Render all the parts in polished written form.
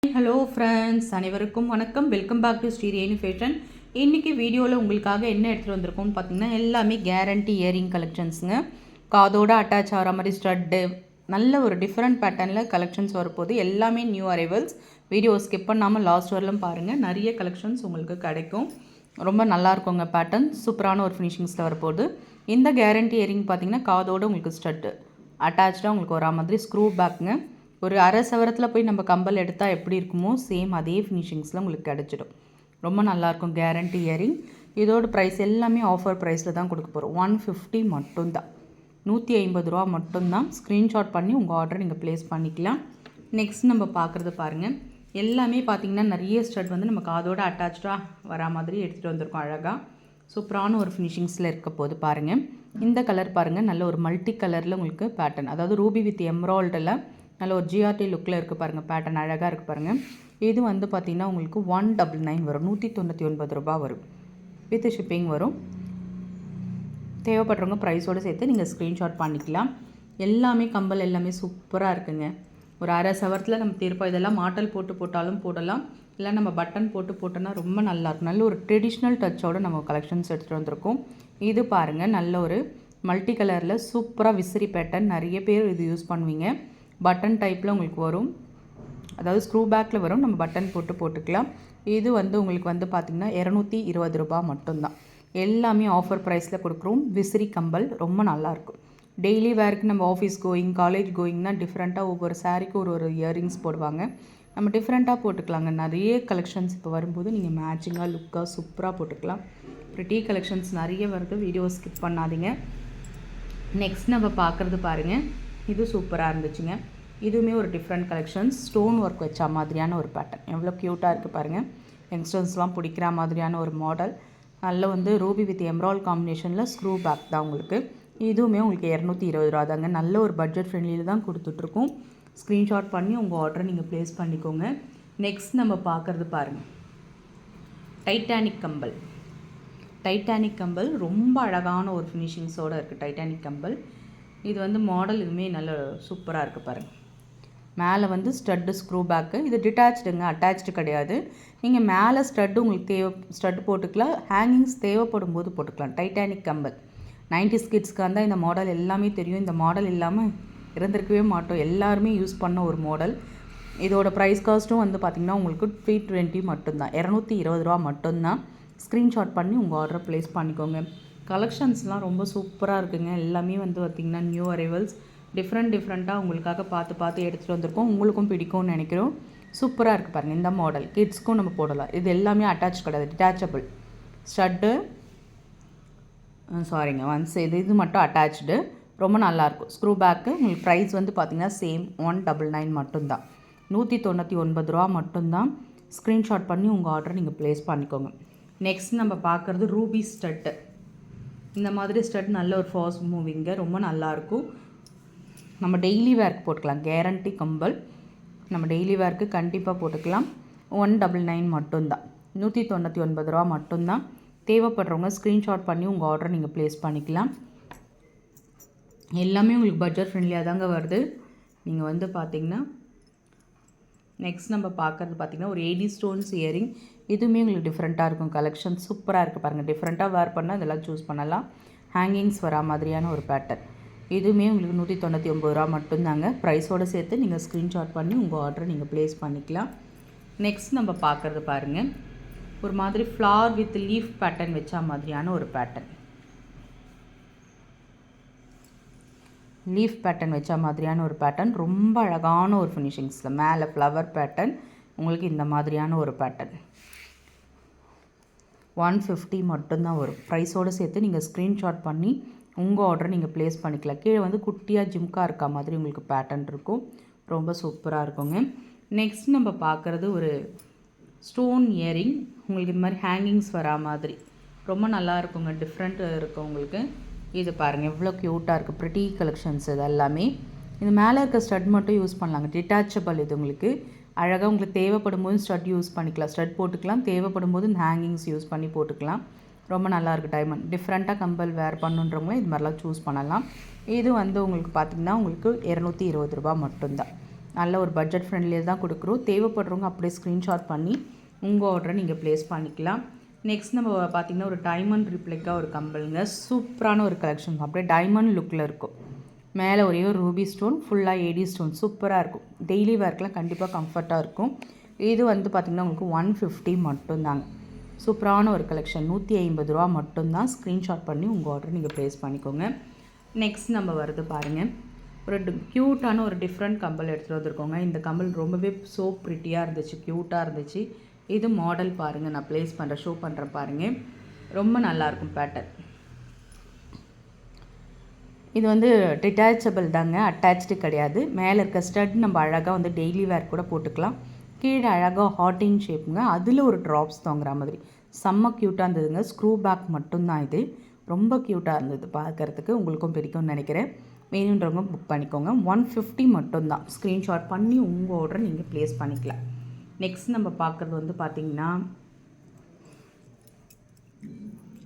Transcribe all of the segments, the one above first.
Hello friends, அனைவருக்கும் வணக்கம். Welcome back to Sri Renu Fashion. இன்றைக்கி வீடியோவில் உங்களுக்காக என்ன எடுத்துகிட்டு வந்திருக்கோம்னு பார்த்தீங்கன்னா, எல்லாமே கேரண்டி இயரிங் கலெக்ஷன்ஸுங்க. காதோட அட்டாச் ஆகிற மாதிரி ஸ்டட்டு, நல்ல ஒரு டிஃப்ரெண்ட் பேட்டர்னில் கலெக்ஷன்ஸ் வரப்போகுது. எல்லாமே நியூ அரைவல்ஸ். வீடியோ ஸ்கிப் பண்ணாமல் லாஸ்ட் வரலும் பாருங்கள். நிறைய கலெக்ஷன்ஸ் உங்களுக்கு கிடைக்கும். ரொம்ப நல்லாயிருக்குங்க பேட்டர்ன். சூப்பரான ஒரு ஃபினிஷிங்ஸில் வரப்போகுது. இந்த கேரண்டி இயரிங் பார்த்தீங்கன்னா, காதோடு உங்களுக்கு ஸ்டட்டு அட்டாச்சாக உங்களுக்கு வரா மாதிரி ஸ்க்ரூ பேக்குங்க. ஒரு அரை சவரத்தில் போய் நம்ம கம்பல் எடுத்தால் எப்படி இருக்குமோ சேம் அதே ஃபினிஷிங்ஸில் உங்களுக்கு கிடச்சிடும். ரொம்ப நல்லாயிருக்கும் கேரண்டி இயரிங். இதோட ப்ரைஸ் எல்லாமே ஆஃபர் ப்ரைஸில் தான் கொடுக்க போகிறோம். 150 மட்டும்தான், 150 ரூபா மட்டும்தான். ஸ்க்ரீன்ஷாட் பண்ணி உங்கள் ஆர்டரை நீங்கள் ப்ளேஸ் பண்ணிக்கலாம். நெக்ஸ்ட் நம்ம பார்க்குறது பாருங்கள். எல்லாமே பார்த்திங்கன்னா நிறைய ஸ்டட் வந்து நம்ம காதோட அட்டாச்சாக வரா மாதிரி எடுத்துகிட்டு வந்திருக்கோம். அழகாக சூப்பரான ஒரு ஃபினிஷிங்ஸில் இருக்க போது பாருங்கள். இந்த கலர் பாருங்கள், நல்ல ஒரு மல்டி கலரில் உங்களுக்கு பேட்டர்ன், அதாவது ரூபி வித் எம்ராய்டில் நல்ல ஒரு ஜிஆர்டி லுக்கில் இருக்குது பாருங்கள். பேட்டர்ன் அழகாக இருக்குது பாருங்கள். இது வந்து பார்த்திங்கன்னா உங்களுக்கு 199 வரும். 199 ரூபா வரும். வித் ஷிப்பிங் வரும். தேவைப்படுறவங்க ப்ரைஸோடு சேர்த்து நீங்கள் ஸ்க்ரீன்ஷாட் பண்ணிக்கலாம். எல்லாமே கம்பல் எல்லாமே சூப்பராக இருக்குங்க. ஒரு அரை சவரத்தில் நம்ம தீர்ப்போம். இதெல்லாம் மாட்டல் போட்டு போட்டாலும் போடலாம், இல்லை நம்ம பட்டன் போட்டு போட்டோன்னா ரொம்ப நல்லாயிருக்கும். நல்ல ஒரு ட்ரெடிஷ்னல் டச்சோடு நம்ம கலெக்ஷன்ஸ் எடுத்துகிட்டு வந்திருக்கோம். இது பாருங்கள், நல்ல ஒரு மல்டி கலரில் சூப்பராக விசிறி பேட்டர்ன். நிறைய பேர் இது யூஸ் பண்ணுவீங்க. பட்டன் டைப்பில் உங்களுக்கு வரும், அதாவது ஸ்க்ரூ பேக்கில் வரும். நம்ம பட்டன் போட்டு போட்டுக்கலாம். இது வந்து உங்களுக்கு வந்து பார்த்திங்கன்னா 220 ரூபா மட்டும்தான். எல்லாமே ஆஃபர் ப்ரைஸில் கொடுக்குறோம். விசிறி கம்பல் ரொம்ப நல்லாயிருக்கும். டெய்லி வேருக்கு நம்ம ஆஃபீஸ் கோயிங், காலேஜ் கோயிங்னா டிஃப்ரெண்ட்டாக ஒவ்வொரு சாரீக்கு ஒரு இயரிங்ஸ் போடுவாங்க. நம்ம டிஃப்ரெண்ட்டாக போட்டுக்கலாங்க. நிறைய கலெக்ஷன்ஸ் இப்போ வரும்போது நீங்கள் மேட்சிங்காக லுக்காக சூப்பராக போட்டுக்கலாம். ப்ரிட்டி கலெக்ஷன்ஸ் நிறைய வருது. வீடியோ ஸ்கிப் பண்ணாதீங்க. நெக்ஸ்ட் நம்ம பார்க்குறது பாருங்கள். இது சூப்பராக இருந்துச்சுங்க. இதுவுமே ஒரு டிஃப்ரெண்ட் கலெக்ஷன்ஸ். ஸ்டோன் ஒர்க் வச்சா மாதிரியான ஒரு பேட்டர்ன். எவ்வளோ க்யூட்டாக இருக்குது பாருங்கள். யங்ஸ்டர்ஸ்லாம் பிடிக்கிற மாதிரியான ஒரு மாடல். நல்ல வந்து ரூபி வித் எம்ராய்ட் காம்பினேஷனில் ஸ்க்ரூ பேக் தான் உங்களுக்கு. இதுவுமே உங்களுக்கு 220 ரூபா தாங்க. நல்ல ஒரு பட்ஜெட் ஃப்ரெண்ட்லியில் தான் கொடுத்துட்ருக்கோம். ஸ்க்ரீன்ஷாட் பண்ணி உங்கள் ஆர்டரை நீங்கள் ப்ளேஸ் பண்ணிக்கோங்க. நெக்ஸ்ட் நம்ம பார்க்குறது பாருங்கள், டைட்டானிக் கம்பல். டைட்டானிக் கம்பல் ரொம்ப அழகான ஒரு ஃபினிஷிங்ஸோடு இருக்குது. டைட்டானிக் கம்பல் இது வந்து மாடல் இதுவுமே நல்ல சூப்பராக இருக்குது பாருங்கள். மேலே வந்து ஸ்டட்டு ஸ்க்ரூ பேக்கு. இது டிட்டாச்சுடுங்க, அட்டாச்சு கிடையாது. நீங்கள் மேலே ஸ்டட்டு உங்களுக்கு ஸ்டட் போட்டுக்கலாம். ஹேங்கிங்ஸ் தேவைப்படும் போது போட்டுக்கலாம். டைட்டானிக் கம்பல் 90s கிட்ஸ்க்கு இருந்தால் இந்த மாடல் எல்லாமே தெரியும். இந்த மாடல் இல்லாமல் இருந்திருக்கவே மாட்டோம். எல்லாருமே யூஸ் பண்ண ஒரு மாடல். இதோட ப்ரைஸ் காஸ்ட்டும் வந்து பார்த்திங்கன்னா உங்களுக்கு 320 மட்டும்தான், 220 ரூபா மட்டும்தான். ஸ்க்ரீன்ஷாட் பண்ணி உங்கள் ஆர்டரை ப்ளேஸ் பண்ணிக்கோங்க. கலெக்ஷன்ஸ்லாம் ரொம்ப சூப்பராக இருக்குங்க. எல்லாமே வந்து பார்த்திங்கன்னா நியூ அரைவல்ஸ். டிஃப்ரெண்ட்டாக உங்களுக்காக பார்த்து எடுத்துகிட்டு வந்திருக்கோம். உங்களுக்கும் பிடிக்கும்னு நினைக்கிறோம். சூப்பராக இருக்குது பாருங்கள். இந்த மாடல் கிட்ஸ்க்கும் நம்ம போடலாம். இது எல்லாமே அட்டாச் கிடையாது, டிட்டாச்சபிள் ஸ்டட்டு. சாரிங்க, ஒன்ஸ் இது மட்டும் அட்டாச்சு. ரொம்ப நல்லாயிருக்கும். Screw bag. உங்களுக்கு ப்ரைஸ் வந்து பார்த்திங்கன்னா சேம் 199 மட்டும்தான், 199 ரூபா மட்டும்தான். ஸ்க்ரீன்ஷாட் பண்ணி உங்கள் ஆர்டரை நீங்கள் ப்ளேஸ் பண்ணிக்கோங்க. நெக்ஸ்ட் நம்ம பார்க்குறது ரூபி ஸ்டட்டு. இந்த மாதிரி ஸ்டட் நல்ல ஒரு ஃபாஸ்ட் மூவிங்க, ரொம்ப நல்லாயிருக்கும். நம்ம டெய்லி வேர்க்கு போட்டுக்கலாம். கேரண்டி கம்பல் நம்ம டெய்லி வேர்க்கு கண்டிப்பாக போட்டுக்கலாம். 199 மட்டும்தான், 199 ரூபா மட்டும்தான். தேவைப்படுறவங்க ஸ்க்ரீன்ஷாட் பண்ணி உங்கள் ஆர்டரை நீங்கள் ப்ளேஸ் பண்ணிக்கலாம். எல்லாமே உங்களுக்கு பட்ஜெட் ஃப்ரெண்ட்லியாக தாங்க வருது. நீங்கள் வந்து பார்த்திங்கன்னா நெக்ஸ்ட் நம்ம பார்க்குறது பார்த்திங்கன்னா ஒரு 80 ஸ்டோன்ஸ் இயரிங். இதுவுமே உங்களுக்கு டிஃப்ரெண்ட்டாக இருக்கும். கலெக்ஷன் சூப்பராக இருக்குது பாருங்கள். டிஃப்ரெண்ட்டாக வேர் பண்ணால் இதெல்லாம் சூஸ் பண்ணலாம். ஹேங்கிங்ஸ் வரா மாதிரியான ஒரு பேட்டர்ன். இதுவுமே உங்களுக்கு 199 ரூபா மட்டும்தாங்க. ப்ரைஸோடு சேர்த்து நீங்கள் ஸ்க்ரீன்ஷாட் பண்ணி உங்கள் ஆர்டரை நீங்கள் ப்ளேஸ் பண்ணிக்கலாம். நெக்ஸ்ட் நம்ம பார்க்குறது பாருங்கள், ஒரு மாதிரி ஃப்ளார் வித் லீஃப் பேட்டர்ன் வச்சா மாதிரியான ஒரு பேட்டர்ன். லீஃப் பேட்டர்ன் வச்ச மாதிரியான ஒரு பேட்டர்ன். ரொம்ப அழகான ஒரு ஃபினிஷிங்ஸில் மேலே ஃப்ளவர் பேட்டர்ன். உங்களுக்கு இந்த மாதிரியான ஒரு பேட்டர்ன் 150 மட்டும்தான் வரும். ப்ரைஸோடு சேர்த்து நீங்கள் ஸ்க்ரீன்ஷாட் பண்ணி உங்கள் ஆர்டரை நீங்கள் ப்ளேஸ் பண்ணிக்கலாம். கீழே வந்து குட்டியாக ஜிம்கா இருக்கா மாதிரி உங்களுக்கு பேட்டர்ன் இருக்கும். ரொம்ப சூப்பராக இருக்குங்க. நெக்ஸ்ட் நம்ம பார்க்குறது ஒரு ஸ்டோன் இயரிங். உங்களுக்கு இந்த மாதிரி ஹேங்கிங்ஸ் வரா மாதிரி ரொம்ப நல்லா இருக்குங்க. டிஃப்ரெண்ட் இருக்கும் உங்களுக்கு. இது பாருங்கள் எவ்வளோ க்யூட்டாக இருக்குது. ப்ரிட்டி கலெக்ஷன்ஸ் இது எல்லாமே. இது மேலே இருக்க ஸ்டட் மட்டும் யூஸ் பண்ணலாங்க. டிட்டாச்சபிள். இது உங்களுக்கு அழகாக உங்களுக்கு தேவைப்படும் போது ஸ்டட் யூஸ் பண்ணிக்கலாம். ஸ்டட் போட்டுக்கலாம். தேவைப்படும் போது இந்த ஹேங்கிங்ஸ் யூஸ் பண்ணி போட்டுக்கலாம். ரொம்ப நல்லாயிருக்கு. டைமண்ட் டிஃப்ரெண்ட்டாக கம்பல் வேர் பண்ணுன்றவங்க இது மாதிரிலாம் சூஸ் பண்ணலாம். இது வந்து உங்களுக்கு பார்த்திங்கன்னா உங்களுக்கு 220 ரூபா மட்டும்தான். நல்ல ஒரு பட்ஜெட் ஃப்ரெண்ட்லியாக தான் கொடுக்குறோம். தேவைப்படுறவங்க அப்படியே ஸ்க்ரீன்ஷாட் பண்ணி உங்கள் ஆர்டரை நீங்கள் ப்ளேஸ் பண்ணிக்கலாம். நெக்ஸ்ட் நம்ம பார்த்திங்கன்னா ஒரு டைமண்ட் ரிப்ளிக்கா ஒரு கம்பலுங்க. சூப்பரான ஒரு கலெக்ஷன், அப்படியே டைமண்ட் லுக்கில் இருக்கும். மேலே ஒரே ஒரு ரூபி ஸ்டோன், ஃபுல்லாக ஏடி ஸ்டோன், சூப்பராக இருக்கும். டெய்லி வேர்க்கெலாம் கண்டிப்பாக கம்ஃபர்ட்டாக இருக்கும். இது வந்து பார்த்திங்கன்னா உங்களுக்கு 150 மட்டும்தாங்க. சூப்பரான ஒரு கலெக்ஷன், 150 ரூபா மட்டும்தான். ஸ்க்ரீன்ஷாட் பண்ணி உங்கள் ஆர்டர் நீங்கள் ப்ளேஸ் பண்ணிக்கோங்க. நெக்ஸ்ட் நம்ம வருது பாருங்கள், ஒரு க்யூட்டான ஒரு டிஃப்ரெண்ட் கம்பல் எடுத்துகிட்டு வந்திருக்கோங்க. இந்த கம்பல் ரொம்பவே ஸோ ப்ரிட்டியாக இருந்துச்சு, க்யூட்டாக இருந்துச்சு. இது மாடல் பாருங்கள், நான் ப்ளேஸ் பண்ணுறேன், ஷோ பண்ணுறேன் பாருங்கள். ரொம்ப நல்லாயிருக்கும் பேட்டர்ன். இது வந்து டிட்டாச்சபிள் தாங்க, அட்டாச்சு கிடையாது. மேலே இருக்க ஸ்டட் நம்ம அழகாக வந்து டெய்லி வேர் கூட போட்டுக்கலாம். கீழே அழகாக ஹார்டின் ஷேப்புங்க, அதில் ஒரு ட்ராப்ஸ் தொங்குற மாதிரி செம்ம க்யூட்டாக இருந்ததுங்க. ஸ்க்ரூ பேக் மட்டும்தான் இது, ரொம்ப க்யூட்டாக இருந்தது பார்க்குறதுக்கு. உங்களுக்கும் பிடிக்கும்னு நினைக்கிறேன். வேணுன்றவங்க புக் பண்ணிக்கோங்க. 150 மட்டும்தான். ஸ்க்ரீன்ஷாட் பண்ணி உங்கள் ஆர்டரை நீங்கள் ப்ளேஸ் பண்ணிக்கலாம். நெக்ஸ்ட் நம்ம பார்க்குறது வந்து பார்த்திங்கன்னா,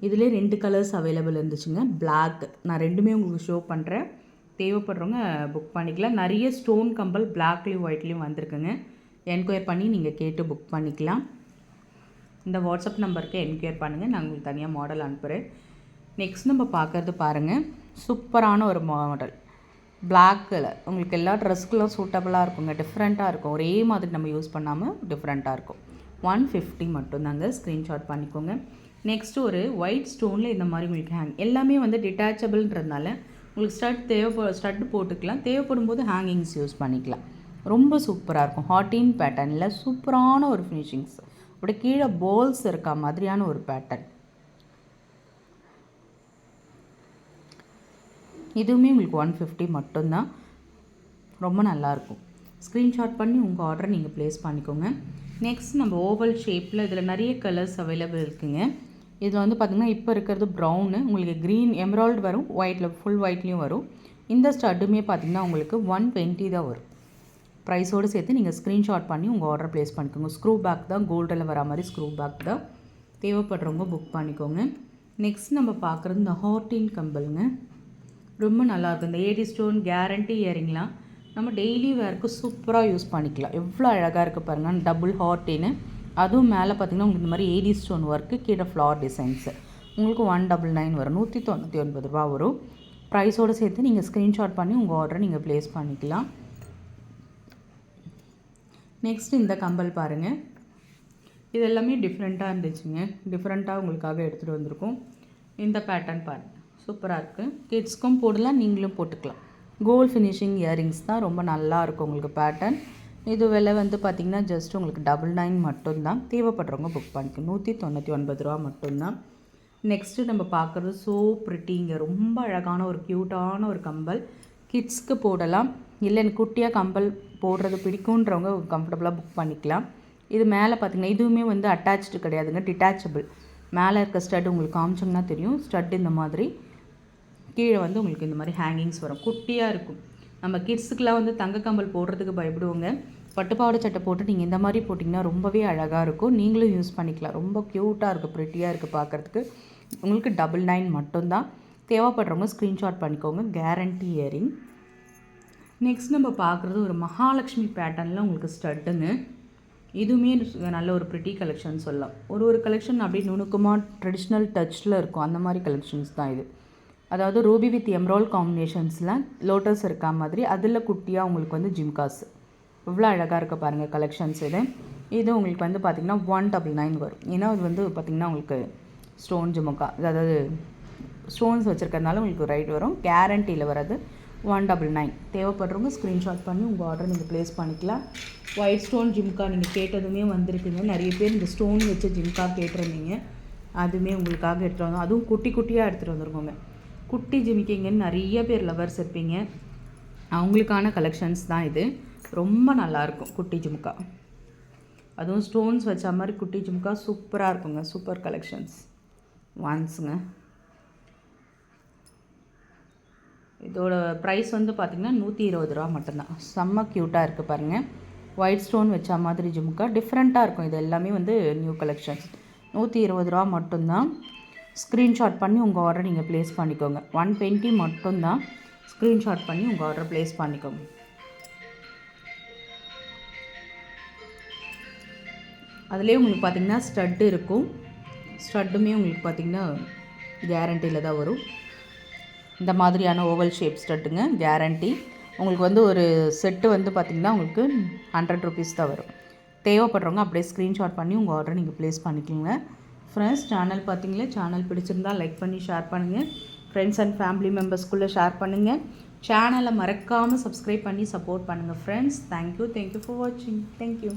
இதிலே 2 கலர்ஸ் அவைலபிள் இருந்துச்சுங்க. பிளாக், நான் ரெண்டுமே உங்களுக்கு ஷோ பண்ணுறேன். தேவைப்படுறவங்க புக் பண்ணிக்கலாம். நிறைய ஸ்டோன் கம்பல் பிளாக்லேயும் ஒயிட்லேயும் வந்திருக்குங்க. என்கொயர் பண்ணி நீங்கள் கேட்டு புக் பண்ணிக்கலாம். இந்த வாட்ஸ்அப் நம்பருக்கு என்கொயர் பண்ணுங்கள், நான் உங்களுக்கு தனியாக மாடல் அனுப்புகிறேன். நெக்ஸ்ட் நம்ம பார்க்குறது பாருங்கள், சூப்பரான ஒரு மாடல். பிளாக்கில் உங்களுக்கு எல்லா ட்ரெஸ்க்குலாம் சூட்டபுளாக இருக்குங்க. டிஃப்ரெண்ட்டாக இருக்கும், ஒரே மாதிரி நம்ம யூஸ் பண்ணாமல் டிஃப்ரெண்ட்டாக இருக்கும். 150 மட்டும்தாங்க. ஸ்க்ரீன்ஷாட் பண்ணிக்கோங்க. நெக்ஸ்ட்டு ஒரு ஒயிட் ஸ்டோனில் இந்த மாதிரி உங்களுக்கு ஹேங், எல்லாமே வந்து டிட்டாச்சபிள்ன்றதுனால உங்களுக்கு ஸ்டட் போட்டுக்கலாம். தேவைப்படும் போது ஹேங்கிங்ஸ் யூஸ் பண்ணிக்கலாம். ரொம்ப சூப்பராக இருக்கும். ஹார்டின் பேட்டர்னில் சூப்பரான ஒரு ஃபினிஷிங்ஸ், அப்படியே கீழே பால்ஸ் இருக்கா மாதிரியான ஒரு பேட்டர்ன். இதுவுமே உங்களுக்கு 150 மட்டும்தான். ரொம்ப நல்லாயிருக்கும். ஸ்க்ரீன்ஷாட் பண்ணி உங்கள் ஆர்டரை நீங்கள் ப்ளேஸ் பண்ணிக்கோங்க. நெக்ஸ்ட் நம்ம ஓவல் ஷேப்பில் இதில் நிறைய கலர்ஸ் அவைலபிள் இருக்குங்க. இதில் வந்து பார்த்திங்கன்னா இப்போ இருக்கிறது ப்ரௌனு, உங்களுக்கு க்ரீன் எம்ராய்டு வரும், ஒயிட்டில் ஃபுல் ஒயிட்லேயும் வரும். இந்த ஸ்டட்டுமே பார்த்திங்கன்னா உங்களுக்கு 120 தான் வரும். ப்ரைஸோடு சேர்த்து நீங்கள் ஸ்க்ரீன்ஷாட் பண்ணி உங்கள் ஆர்டர் ப்ளேஸ் பண்ணிக்கோங்க. ஸ்க்ரூ பேக் தான், கோல்டில் வர மாதிரி ஸ்க்ரூ பேக் தான். தேவைப்படுறவங்க புக் பண்ணிக்கோங்க. நெக்ஸ்ட் நம்ம பார்க்குறது இந்த ஹார்டின் கம்பலுங்க. ரொம்ப நல்லாயிருக்கும். இந்த ஏடி ஸ்டோன் கேரண்டி இயரிங்லாம் நம்ம டெய்லி வேர்க்கு சூப்பராக யூஸ் பண்ணிக்கலாம். எவ்வளோ அழகாக இருக்குது பாருங்கள். டபுள் ஹார்டின்னு, அதுவும் மேலே பார்த்திங்கன்னா உங்களுக்கு இந்த மாதிரி ஏடி ஸ்டோன் ஒர்க்கு, கீழே ஃப்ளார் டிசைன்ஸு. உங்களுக்கு 199 வரும், 199 ரூபா வரும். ப்ரைஸோடு சேர்த்து நீங்கள் ஸ்க்ரீன்ஷாட் பண்ணி உங்கள் ஆர்டரை நீங்கள் ப்ளேஸ் பண்ணிக்கலாம். நெக்ஸ்ட் இந்த கம்பல் பாருங்கள், இது எல்லாமே டிஃப்ரெண்ட்டாக இருந்துச்சுங்க. டிஃப்ரெண்ட்டாக உங்களுக்காக எடுத்துகிட்டு வந்திருக்கோம். இந்த பேட்டர்ன் பாருங்கள், சூப்பராக இருக்குது. கிட்ஸ்க்கும் போடலாம், நீங்களும் போட்டுக்கலாம். கோல்ட் ஃபினிஷிங் இயரிங்ஸ் தான், ரொம்ப நல்லாயிருக்கும் உங்களுக்கு பேட்டர்ன். இது விலை வந்து பார்த்திங்கன்னா ஜஸ்ட் உங்களுக்கு 99 மட்டும்தான். தேவைப்படுறவங்க புக் பண்ணிக்கணும். 199 ரூபா மட்டும்தான். நெக்ஸ்ட்டு நம்ம பார்க்குறது ஸோ ப்ரிட்டிங்க, ரொம்ப அழகான ஒரு க்யூட்டான ஒரு கம்பல். கிட்ஸ்க்கு போடலாம், இல்லை எனக்கு குட்டியாக கம்பல் போடுறது பிடிக்குன்றவங்க கம்ஃபர்டபுளாக புக் பண்ணிக்கலாம். இது மேலே பார்த்திங்கன்னா இதுவுமே வந்து அட்டாச்சு கிடையாதுங்க, டிட்டாச்சபிள். மேலே இருக்க ஸ்டட் உங்களுக்கு காமிச்சோம்னா தெரியும். ஸ்டட் இந்த மாதிரி, கீழே வந்து உங்களுக்கு இந்த மாதிரி ஹேங்கிங்ஸ் வரும். குட்டியாக இருக்கும். நம்ம கிட்ஸுக்கெலாம் வந்து தங்க கம்பல் போடுறதுக்கு பயப்படுவோங்க. பட்டுப்பாவாடை சட்டை போட்டு நீங்கள் இந்த மாதிரி போட்டிங்கன்னா ரொம்பவே அழகாக இருக்கும். நீங்களும் யூஸ் பண்ணிக்கலாம். ரொம்ப க்யூட்டாக இருக்குது, ப்ரிட்டியாக இருக்குது பார்க்குறதுக்கு. உங்களுக்கு 99 மட்டும்தான். தேவைப்படுறவங்க ஸ்க்ரீன்ஷாட் பண்ணிக்கோங்க. Guarantee earring. நெக்ஸ்ட் நம்ம பார்க்குறது ஒரு மகாலட்சுமி பேட்டர்னில் உங்களுக்கு ஸ்டட்டுங்க. இதுவுமே நல்ல ஒரு ப்ரிட்டி கலெக்ஷன் சொல்லலாம். ஒரு கலெக்ஷன் அப்படியே நுணுக்கமாக ட்ரெடிஷ்னல் டச்சில் இருக்கும், அந்த மாதிரி கலெக்ஷன்ஸ் தான் இது. அதாவது ரூபி வித் எம்ராய்டு காம்பினேஷன்ஸில் லோட்டஸ் இருக்கா மாதிரி, அதில் குட்டியாக உங்களுக்கு வந்து ஜிம்காஸ். இவ்வளோ அழகாக இருக்க பாருங்கள் கலெக்ஷன்ஸ் இது. இது உங்களுக்கு வந்து பார்த்திங்கன்னா 199 வரும். ஏன்னா அது வந்து பார்த்திங்கன்னா உங்களுக்கு ஸ்டோன் ஜிமுக்கா, அதாவது ஸ்டோன்ஸ் வச்சுருக்கிறதுனால உங்களுக்கு ரைட் வரும். கேரண்டியில் வர்றது 199. தேவைப்படுறவங்க ஸ்க்ரீன்ஷாட் பண்ணி உங்கள் ஆர்டர் நீங்கள் ப்ளேஸ் பண்ணிக்கலாம். ஒயிட் ஸ்டோன் ஜிம்கா நீங்கள் கேட்டதுமே வந்திருக்குங்க. நிறைய பேர் இந்த ஸ்டோன் வச்சு ஜிம்கா கேட்டிருந்தீங்க, அதுவுமே உங்களுக்காக எடுத்துகிட்டு வந்தோம். அதுவும் குட்டி குட்டியாக எடுத்துகிட்டு வந்துருக்கோங்க. குட்டி ஜிமிக்கிங்கன்னு நிறைய பேர் லவர்ஸ் இருப்பீங்க, அவங்களுக்கான கலெக்ஷன்ஸ் தான் இது. ரொம்ப நல்லாயிருக்கும் குட்டி ஜிமுக்கா, அதுவும் ஸ்டோன்ஸ் வச்ச மாதிரி குட்டி ஜிமுக்கா சூப்பராக இருக்குங்க. சூப்பர் கலெக்ஷன்ஸ் வான்ஸுங்க. இதோட ப்ரைஸ் வந்து பார்த்திங்கன்னா 120 ரூபா மட்டும்தான். செம்ம க்யூட்டாக இருக்குது பாருங்கள். ஒயிட் ஸ்டோன் வச்ச மாதிரி ஜிமுக்கா டிஃப்ரெண்ட்டாக இருக்கும். இது எல்லாமே வந்து நியூ கலெக்ஷன்ஸ். 120 ரூபா மட்டும்தான். ஸ்க்ரீன்ஷாட் பண்ணி உங்கள் ஆர்டர் நீங்கள் ப்ளேஸ் பண்ணிக்கோங்க. 120 மட்டும்தான். ஸ்க்ரீன்ஷாட் பண்ணி உங்கள் ஆர்டர் ப்ளேஸ் பண்ணிக்கோங்க. அதுலேயே உங்களுக்கு பார்த்திங்கன்னா ஸ்டட்டு இருக்கும். ஸ்டட்டுமே உங்களுக்கு பார்த்திங்கன்னா கேரண்டியில் தான் வரும். இந்த மாதிரியான ஓவல் ஷேப் ஸ்டட்டுங்க, கேரண்டி. உங்களுக்கு வந்து ஒரு செட்டு வந்து பார்த்திங்கன்னா உங்களுக்கு 100 ருபீஸ் தான் வரும். தேவைப்படுறவங்க அப்படியே ஸ்க்ரீன்ஷாட் பண்ணி உங்கள் ஆர்டரை நீங்கள் ப்ளேஸ் பண்ணிக்கோங்க. ஃப்ரெண்ட்ஸ், சேனல் பார்த்தீங்களா, சேனல் பிடிச்சிருந்தால் லைக் பண்ணி ஷேர் பண்ணுங்கள். ஃப்ரெண்ட்ஸ் அண்ட் ஃபேமிலி மெம்பர்ஸ்குள்ளே ஷேர் பண்ணுங்கள். சேனலை மறக்காமல் சப்ஸ்கிரைப் பண்ணி சப்போர்ட் பண்ணுங்கள் ஃப்ரெண்ட்ஸ். தேங்க்யூ ஃபார் வாட்சிங். தேங்க்யூ.